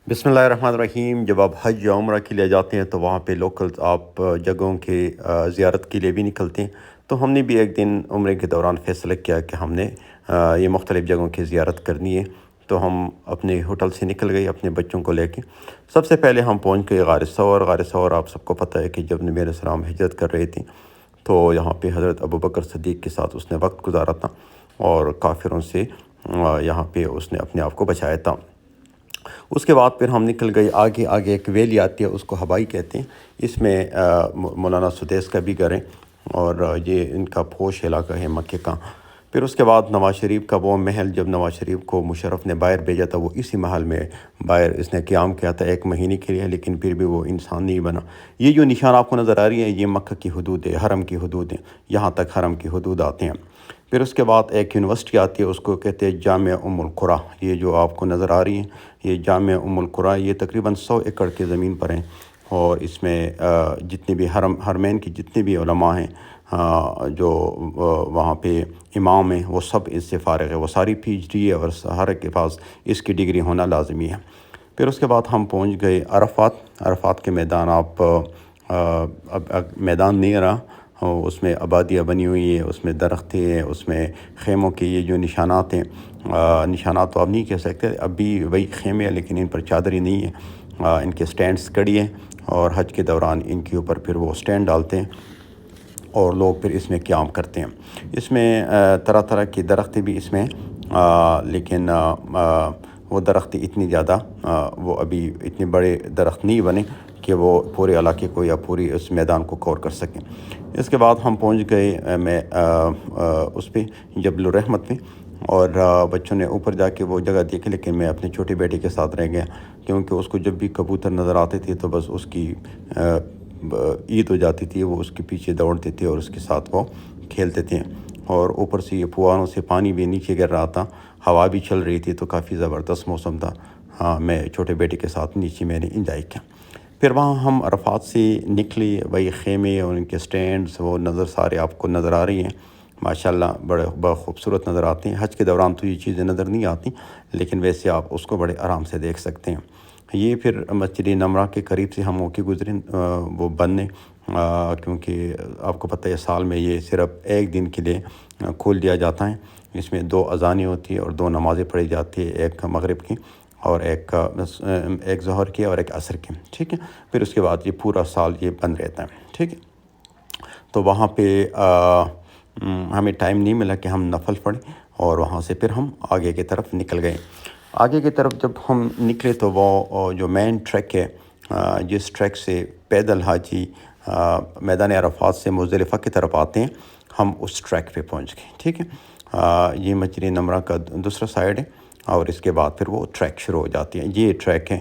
बिस्मिल्लाहिर्रहमानिर्रहीम। जब आप हज या उम्रह के लिए जाते हैं तो वहाँ पे लोकल आप जगहों के ज़ियारत के लिए भी निकलते हैं। तो हमने भी एक दिन उम्रे के दौरान फ़ैसला किया कि हमने ये मुख्तलिफ़ जगहों की ज़ियारत करनी है। तो हम अपने होटल से निकल गए अपने बच्चों को लेके। सबसे पहले हम पहुँच गए गार सौर। गार सौर आप सबको पता है कि जब नबी अलैहिस्सलाम हिजरत कर रहे थे तो यहाँ पे हज़रत अबू बकर सिद्दीक़ के साथ उसने वक्त गुजारा था और काफिरों से यहाँ पे उसने अपने आप को बचाया था। उसके बाद फिर हम निकल गए आगे। आगे एक वैली आती है, उसको हवाई कहते हैं। इसमें मौलाना सुदैस का भी घर है और ये इनका पोश इलाका है मक्के का। फिर उसके बाद नवाज़ शरीफ का वो महल, जब नवाज़ शरीफ को मुशर्रफ ने बाहर भेजा था, वो इसी महल में बाहर इसने क़याम किया था 1 महीने के लिए, लेकिन फिर भी वो इंसान नहीं बना। ये जो निशान आपको नज़र आ रही है, ये मक्का की हदूद है, हरम की हदूद है। यहाँ तक हरम की हदूद आते हैं। फिर उसके बाद एक यूनिवर्सिटी आती है, उसको कहते हैं जामिया उम्मुल कुरा। ये जो आपको नज़र आ रही है, ये जामिया उम्मुल कुरा, ये तकरीबन 100 एकड़ की ज़मीन पर है। और इसमें जितने भी हरमैन की जितने भी उलमा हैं, जो वहाँ पे इमाम हैं, वो सब इससे फ़ारिग है। वो सारी PhD है और हर के पास इसकी डिग्री होना लाजमी है। फिर उसके बाद हम पहुँच गए अरफ़ात। अरफ़ात के मैदान आप अब मैदान नहीं रहा, उसमें आबादियाँ बनी हुई है, उसमें दरख्त है, उसमें ख़ेमों के ये जो निशानात हैं, निशानात तो आप नहीं कह सकते, अब भी वही ख़ेमे हैं लेकिन इन पर चादरी नहीं है। इनके स्टैंड्स कड़ी हैं और हज के दौरान इनके ऊपर फिर वो स्टैंड डालते हैं और लोग फिर इसमें क़याम करते हैं। इसमें तरह तरह के दरख्त भी इसमें लेकिन वो दरख्त इतनी ज़्यादा वो अभी इतने बड़े दरख्त नहीं बने कि वो पूरे इलाके को या पूरी उस मैदान को कवर कर सकें। इसके बाद हम पहुंच गए मैं उस पे जबल रहमत पे, और बच्चों ने ऊपर जाके वो जगह देखी, लेकिन मैं अपने छोटी बेटी के साथ रह गया क्योंकि उसको जब भी कबूतर नज़र आते थे तो बस उसकी ईद हो जाती थी। वो उसके पीछे दौड़ते थे और उसके साथ वो खेलते थे। और ऊपर से ये फुहारों से पानी भी नीचे गिर रहा था, हवा भी चल रही थी, तो काफ़ी ज़बरदस्त मौसम था। हाँ, मैं छोटे बेटे के साथ नीचे मैंने इंजॉय किया। फिर वहाँ हम अरफ़ात से निकले, वही ख़ेमे और उनके स्टैंड्स वो नज़र सारे आपको नज़र आ रही हैं। माशाल्लाह बड़े खूबसूरत नज़र आते हैं। हज के दौरान तो ये चीज़ें नज़र नहीं आती, लेकिन वैसे आप उसको बड़े आराम से देख सकते हैं। ये फिर मस्जिद नमरा के करीब से हम होके गुज़रे, वो बंद है क्योंकि आपको पता है साल में ये सिर्फ़ एक दिन के लिए खोल दिया जाता है। इसमें 2 अज़ानें होती हैं और 2 नमाज़ें पढ़ी जाती है, एक मगरिब की और एक ज़ोहर की और एक असर की, ठीक है। फिर उसके बाद ये पूरा साल ये बंद रहता है, ठीक है। तो वहाँ पे हमें टाइम नहीं मिला कि हम नफल पढ़ें, और वहाँ से फिर हम आगे की तरफ निकल गए। आगे की तरफ जब हम निकले तो वो जो मेन ट्रैक है, जिस ट्रैक से पैदल हाजी मैदान अरफ़ात से मुज़दलिफ़ा की तरफ आते हैं, हम उस ट्रैक पे पहुँच गए, ठीक है। ये मस्जिद नमरा का दूसरा साइड है और इसके बाद फिर वो ट्रैक शुरू हो जाती है। ये ट्रैक है,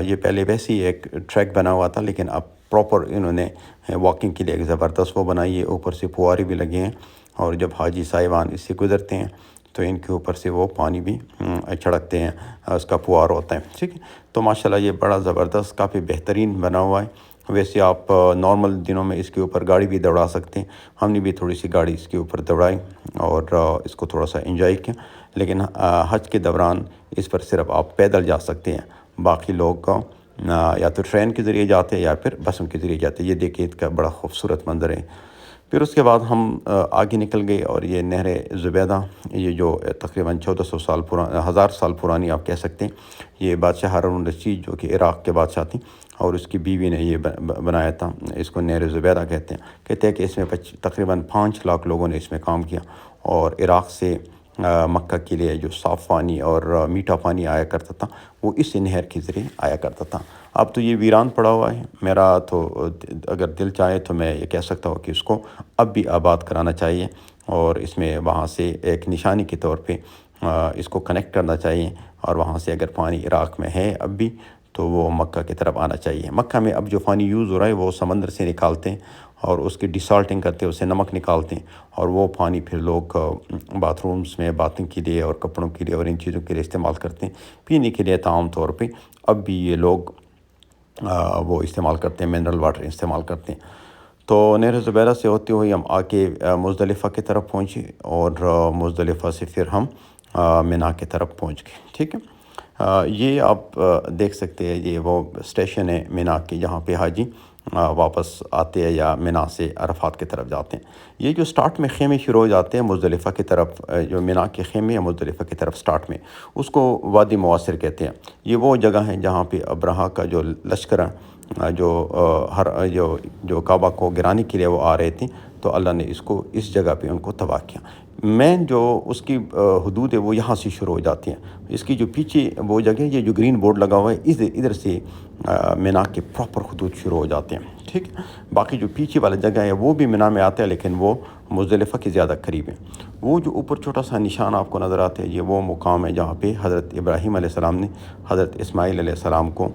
ये पहले वैसे ही एक ट्रैक बना हुआ था, लेकिन अब प्रॉपर इन्होंने वॉकिंग के लिए एक ज़बरदस्त वो बनाई है। ऊपर से फुहारे भी लगे हैं और जब हाजी साहिबान इससे गुज़रते हैं तो इनके ऊपर से वो पानी भी छिड़कते हैं, उसका फुहार होता है, ठीक है। तो माशाल्लाह ये बड़ा ज़बरदस्त काफ़ी बेहतरीन बना हुआ है। वैसे आप नॉर्मल दिनों में इसके ऊपर गाड़ी भी दौड़ा सकते हैं। हमने भी थोड़ी सी गाड़ी इसके ऊपर दौड़ाई और इसको थोड़ा सा एंजॉय किया, लेकिन हज के दौरान इस पर सिर्फ आप पैदल जा सकते हैं। बाकी लोग या तो ट्रेन के ज़रिए जाते हैं या फिर बसों के ज़रिए जाते हैं। ये देखिए इसका बड़ा खूबसूरत मंज़र है। फिर उसके बाद हम आगे निकल गए और ये नहर ज़ुबैदा, ये जो तकरीबन 1400 साल 1000 साल पुरानी आप कह सकते हैं, ये बादशाह हारून रशीद जो कि इराक़ के बादशाह थी और उसकी बीवी ने ये बनाया था। इसको नहर ज़ुबैदा कहते हैं कि इसमें तकरीबन 5 लाख लोगों ने इसमें काम किया और इराक़ से मक्का के लिए जो साफ़ पानी और मीठा पानी आया करता था वो इस नहर के ज़रिए आया करता था। अब तो ये वीरान पड़ा हुआ है। मेरा तो अगर दिल चाहे तो मैं ये कह सकता हूँ कि इसको अब भी आबाद कराना चाहिए और इसमें वहाँ से एक निशानी के तौर पे इसको कनेक्ट करना चाहिए, और वहाँ से अगर पानी इराक़ में है अब भी तो वो मक्का की तरफ आना चाहिए। मक्का में अब जो पानी यूज़ हो रहा है वो समंदर से निकालते हैं और उसकी डिसॉल्टिंग करते हैं, उससे नमक निकालते हैं और वो पानी फिर लोग बाथरूम्स में बाथिंग के लिए और कपड़ों के लिए और इन चीज़ों के लिए इस्तेमाल करते हैं। पीने के लिए तो आम तौर पे अब भी ये लोग वो इस्तेमाल करते हैं, मिनरल वाटर इस्तेमाल करते हैं। तो नहर ज़ुबैदा से होते हुए हम आके मुज़दलिफ़ा की तरफ पहुँचे और मुज़दलिफ़ा से फिर हम मिना की तरफ पहुँच गए, ठीक है। یہ آپ دیکھ سکتے ہیں، یہ وہ اسٹیشن ہے مینا کی جہاں پہ حاجی واپس آتے ہیں یا مینا سے عرفات کی طرف جاتے ہیں۔ یہ جو سٹارٹ میں خیمے شروع ہو جاتے ہیں مزدلفہ کی طرف، جو مینا کے خیمے یا مزدلفہ کی طرف سٹارٹ میں، اس کو وادی موثر کہتے ہیں۔ یہ وہ جگہ ہیں جہاں پہ ابرہہ کا جو لشکر جو جو کعبہ کو گرانے کے لیے وہ آ رہے تھے، تو اللہ نے اس جگہ پہ ان کو تباہ کیا۔ مین جو اس کی حدود ہے وہ یہاں سے شروع ہو جاتی ہیں۔ اس کی جو پیچھے وہ جگہ، یہ جو گرین بورڈ لگا ہوا ہے، ادھر سے مینا کے پراپر حدود شروع ہو جاتے ہیں، ٹھیک ہے۔ باقی جو پیچھے والا جگہ ہے وہ بھی مینا میں آتا ہے، لیکن وہ مزدلفہ کے زیادہ قریب ہے۔ وہ جو اوپر چھوٹا سا نشان آپ کو نظر آتا ہے، یہ وہ مقام ہے جہاں پہ حضرت ابراہیم علیہ السلام نے حضرت اسماعیل علیہ السلام کو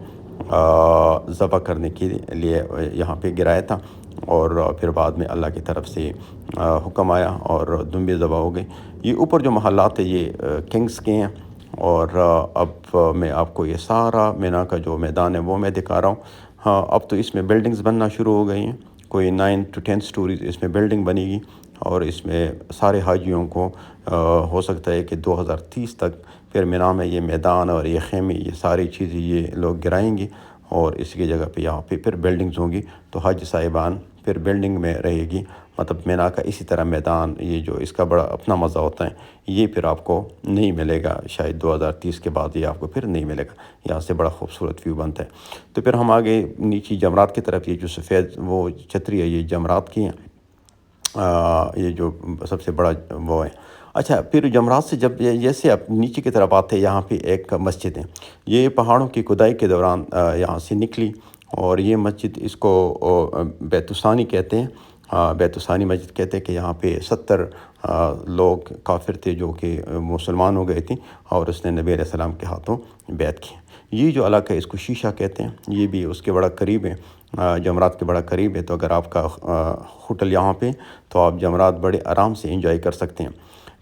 ذبح کرنے کے لیے یہاں پہ گرایا تھا، اور پھر بعد میں اللہ کی طرف سے حکم آیا اور دمبے ذبح ہو گئے۔ یہ اوپر جو محلات ہیں یہ کنگز کے ہیں، اور اب میں آپ کو یہ سارا مینا کا جو میدان ہے وہ میں دکھا رہا ہوں۔ ہاں، اب تو اس میں بلڈنگز بننا شروع ہو گئی ہیں، کوئی 9 to 10 سٹوریز اس میں بلڈنگ بنے گی، اور اس میں سارے حاجیوں کو ہو سکتا ہے کہ 2030 تک پھر مینا میں یہ میدان اور یہ خیمے، یہ ساری چیزیں یہ لوگ گرائیں گے، اور اس کی جگہ پہ یہاں پہ پھر بلڈنگز ہوں گی، تو حج صاحبان پھر بلڈنگ میں رہے گی۔ مطلب مینا کا اسی طرح میدان، یہ جو اس کا بڑا اپنا مزہ ہوتا ہے، یہ پھر آپ کو نہیں ملے گا، شاید 2030 کے بعد یہ آپ کو پھر نہیں ملے گا۔ یہاں سے بڑا خوبصورت ویو بنتا ہے۔ تو پھر ہم آگے نیچے جمرات کی طرف، یہ جو سفید وہ چھتری ہے یہ جمرات کی ہیں، یہ جو سب سے بڑا وہ ہے۔ اچھا، پھر جمرات سے جب جیسے آپ نیچے کی طرف آتے ہیں، یہاں پہ ایک مسجد ہے، یہ پہاڑوں کی کھدائی کے دوران یہاں سے نکلی، اور یہ مسجد اس کو بیت الثانی کہتے ہیں۔ بیت الثانی مسجد کہتے ہیں کہ یہاں پہ 70 لوگ کافر تھے جو کہ مسلمان ہو گئے تھے، اور اس نے نبی علیہ السلام کے ہاتھوں بیعت کی۔ یہ جو علاقہ ہے اس کو شیشہ کہتے ہیں، یہ بھی اس کے بڑا قریب ہے، جمرات کے بڑا قریب ہے۔ تو اگر آپ کا ہوٹل یہاں پہ، تو آپ جمرات بڑے آرام سے انجوائے کر سکتے ہیں۔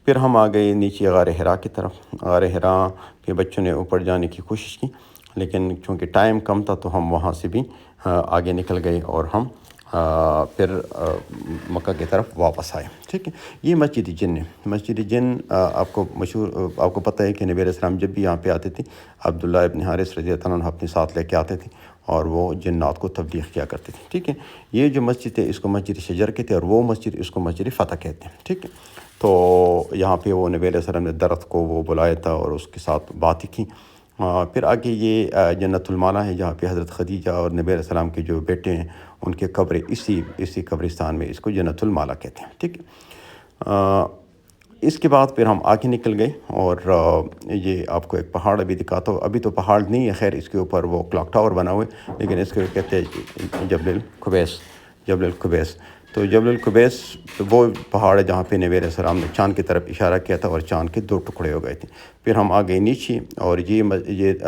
پھر ہم آ گئے نیچے غار حرا کی طرف۔ غار حرا کے بچوں نے اوپر جانے کی کوشش کی، لیکن چونکہ ٹائم کم تھا تو ہم وہاں سے بھی آگے نکل گئے، اور ہم پھر مکہ کی طرف واپس آئے، ٹھیک ہے۔ یہ مسجد جن ہے۔ مسجد جن آپ کو مشہور، آپ کو پتہ ہے کہ نبی علیہ السلام جب بھی یہاں پہ آتے تھے، عبداللہ ابن حارث رضی اللہ عنہ اپنے ساتھ لے کے آتے تھے، اور وہ جنات کو تبلیغ کیا کرتے تھے، ٹھیک ہے۔ یہ جو مسجد ہے اس کو مسجد شجر کہتے ہیں، اور وہ مسجد اس کو مسجد فتح کہتے ہیں، ٹھیک ہے۔ تو یہاں پہ وہ نبی علیہ السلام نے درخت کو وہ بلایا تھا اور اس کے ساتھ باتیں کی۔ پھر آگے یہ جنت المالا ہے، جہاں پہ حضرت خدیجہ اور نبی علیہ السلام کے جو بیٹے ہیں ان کے قبریں اسی قبرستان میں، اس کو جنت المالا کہتے ہیں، ٹھیک ہے۔ اس کے بعد پھر ہم آگے نکل گئے، اور یہ آپ کو ایک پہاڑ ابھی دکھاتا ہوں۔ ابھی تو پہاڑ نہیں ہے، خیر اس کے اوپر وہ کلاک ٹاور بنا ہوئے، لیکن اس کو کہتے ہیں جبل القبیس۔ جبل القبیس، تو جبل القبیس وہ پہاڑ ہے جہاں پہ نبی علیہ السلام نے چاند کی طرف اشارہ کیا تھا، اور چاند کے 2 ٹکڑے ہو گئے تھے۔ پھر ہم آگے نیچے، اور یہ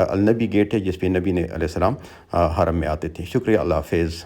النبی گیٹ ہے جس پہ نبی نے علیہ السلام حرم میں آتے تھے۔ شکریہ، اللہ حافظ۔